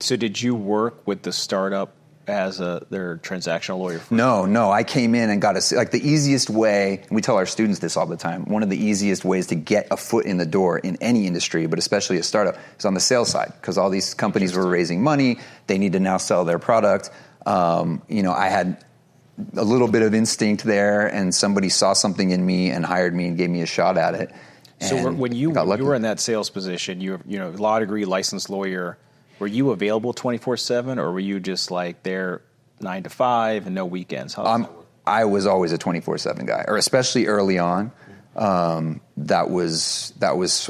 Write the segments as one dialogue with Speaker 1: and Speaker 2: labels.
Speaker 1: So did you work with the startup as their transactional lawyer?
Speaker 2: No. I came in and got the easiest way, and we tell our students this all the time, one of the easiest ways to get a foot in the door in any industry, but especially a startup, is on the sales side, because all these companies were raising money. They need to now sell their product. I had a little bit of instinct there, and somebody saw something in me and hired me and gave me a shot at it.
Speaker 1: So when you were in that sales position, you law degree, licensed lawyer, were you available 24/7, or were you just like there 9 to 5 and no weekends?
Speaker 2: I was always a 24/7 guy, or especially early on. That was.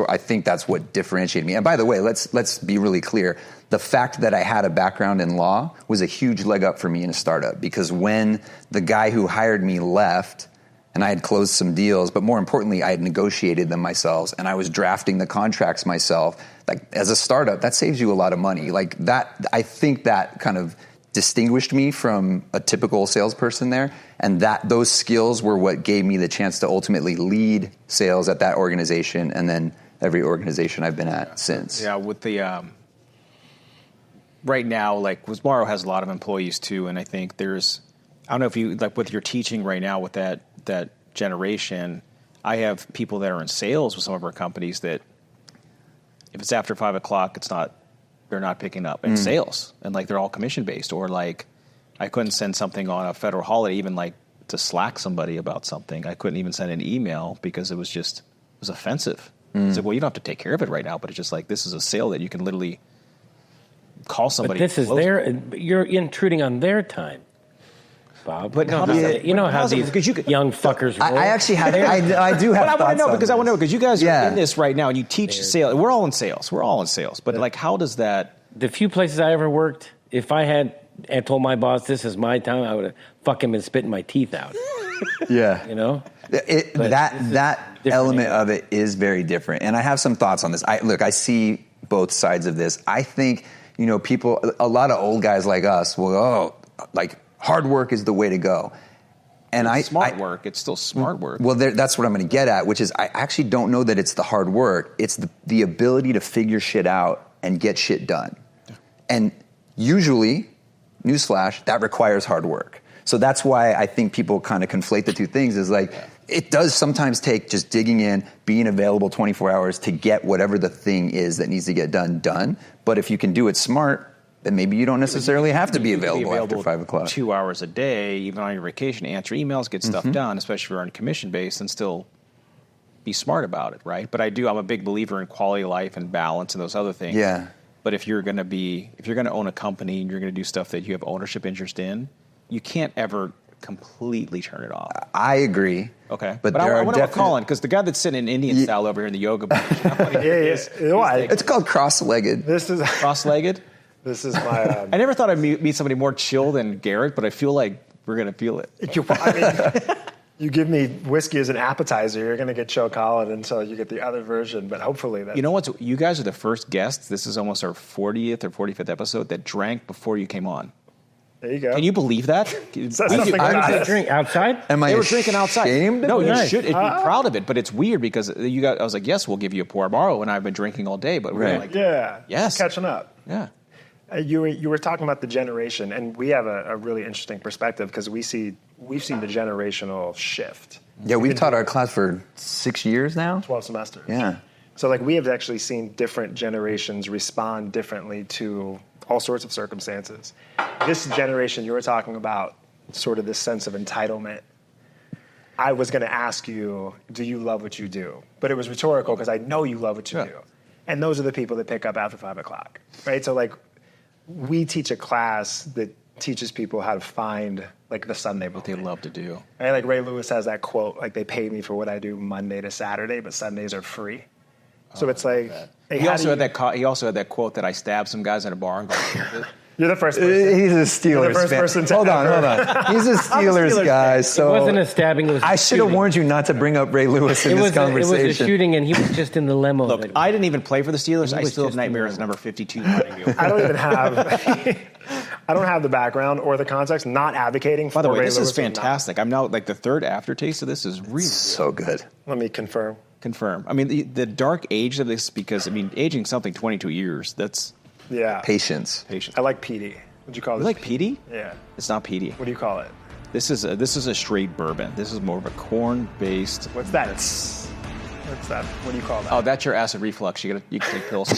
Speaker 2: I think that's what differentiated me. And by the way, let's be really clear. The fact that I had a background in law was a huge leg up for me in a startup, because when the guy who hired me left, and I had closed some deals, but more importantly, I had negotiated them myself, and I was drafting the contracts myself. Like, as a startup, that saves you a lot of money. Like that, I think that kind of distinguished me from a typical salesperson there, and those skills were what gave me the chance to ultimately lead sales at that organization, and then every organization I've been at since.
Speaker 1: Yeah, with the right now, like Wismaro has a lot of employees too, and I think I don't know if you, like with your teaching right now with that generation, I have people that are in sales with some of our companies that if it's after 5 o'clock, they're not picking up in sales, and like they're all commission based, or like I couldn't send something on a federal holiday, even like to Slack somebody about something. I couldn't even send an email because it was offensive. It's like, well, you don't have to take care of it right now, but it's just like, this is a sale that you can literally call somebody.
Speaker 3: But this is you're intruding on their time, Bob.
Speaker 1: But
Speaker 3: how these young fuckers roll.
Speaker 2: I actually have. I do have.
Speaker 1: But I want to know because you guys are in this right now, and you teach sales. We're all in sales. But like, how does that?
Speaker 3: The few places I ever worked, if I had and told my boss this is my time, I would have fucking been spitting my teeth out.
Speaker 2: Yeah,
Speaker 3: that
Speaker 2: element of it is very different, and I have some thoughts on this. I see both sides of this. I think people, a lot of old guys like us will hard work is the way to go. And
Speaker 1: it's work. It's still smart work.
Speaker 2: Well, that's what I'm going to get at, which is I actually don't know that it's the hard work. It's the ability to figure shit out and get shit done. Yeah. And usually, newsflash, that requires hard work. So that's why I think people kind of conflate the two things, is like, it does sometimes take just digging in, being available 24 hours to get whatever the thing is that needs to get done. But if you can do it smart, then maybe you don't necessarily have to be available after 5 o'clock.
Speaker 1: 2 hours a day, even on your vacation, answer emails, get stuff done, especially if you're on commission base, and still be smart about it, right? But I'm a big believer in quality of life and balance and those other things.
Speaker 2: Yeah.
Speaker 1: But if you're going to own a company and you're going to do stuff that you have ownership interest in, you can't ever completely turn it off.
Speaker 2: I agree.
Speaker 1: Okay. But I want to call in, because the guy that's sitting in Indian style over here in the yoga booth.
Speaker 2: It's called cross-legged.
Speaker 4: This is
Speaker 1: cross-legged?
Speaker 4: This is my...
Speaker 1: I never thought I'd meet somebody more chill than Garrett, but I feel like we're going to feel it.
Speaker 4: You give me whiskey as an appetizer, you're going to get chocolate until you get the other version, but hopefully that's...
Speaker 1: You know what? You guys are the first guests. This is almost our 40th or 45th episode that drank before you came on.
Speaker 4: There you go.
Speaker 1: Can you believe that?
Speaker 3: I drink outside?
Speaker 2: Am I
Speaker 1: They were drinking outside.
Speaker 2: ashamed?
Speaker 1: No, you should be proud of it, but it's weird because I was like, yes, we'll give you a pour tomorrow, and I've been drinking all day, but we're like, yes.
Speaker 4: Catching up.
Speaker 1: Yeah.
Speaker 4: You were talking about the generation, and we have a really interesting perspective because we've seen the generational shift.
Speaker 2: Yeah, we've taught our class for 6 years now.
Speaker 4: 12 semesters.
Speaker 2: Yeah.
Speaker 4: So we have actually seen different generations respond differently to all sorts of circumstances. This generation, you were talking about sort of this sense of entitlement. I was going to ask you, do you love what you do? But it was rhetorical because I know you love what you do. And those are the people that pick up after 5 o'clock, right? So we teach a class that teaches people how to find the Sunday
Speaker 1: what they love to do.
Speaker 4: Right? Like Ray Lewis has that quote, they pay me for what I do Monday to Saturday, but Sundays are free. So it's like...
Speaker 1: He also had that quote that I stabbed some guys in a bar and got
Speaker 4: You're the first person.
Speaker 2: He's a Steelers
Speaker 4: You're the first
Speaker 2: fan.
Speaker 4: person to
Speaker 2: Hold on. He's a Steelers guy. So
Speaker 3: it wasn't a stabbing. It was
Speaker 2: I should have warned you not to bring up Ray Lewis in this conversation.
Speaker 3: It was a shooting, and he was just in the limo.
Speaker 1: Look, I didn't even play for the Steelers. I still have nightmares number 52.
Speaker 4: I don't even have... I don't have the background or the context. Not advocating for Ray Lewis.
Speaker 1: By the way, this is fantastic. I'm now the third aftertaste of this is really
Speaker 2: so good.
Speaker 4: Let me confirm.
Speaker 1: I mean, the dark age of this, because aging something 22 years, that's
Speaker 4: Yeah.
Speaker 2: Patience.
Speaker 4: I like peaty. Would you call
Speaker 1: You
Speaker 4: this?
Speaker 1: like peaty?
Speaker 4: Yeah.
Speaker 1: It's not peaty.
Speaker 4: What do you call it?
Speaker 1: This is a straight bourbon. This is more of a corn-based.
Speaker 4: What's that? What's that? What do you call that?
Speaker 1: Oh, that's your acid reflux. You can take pills.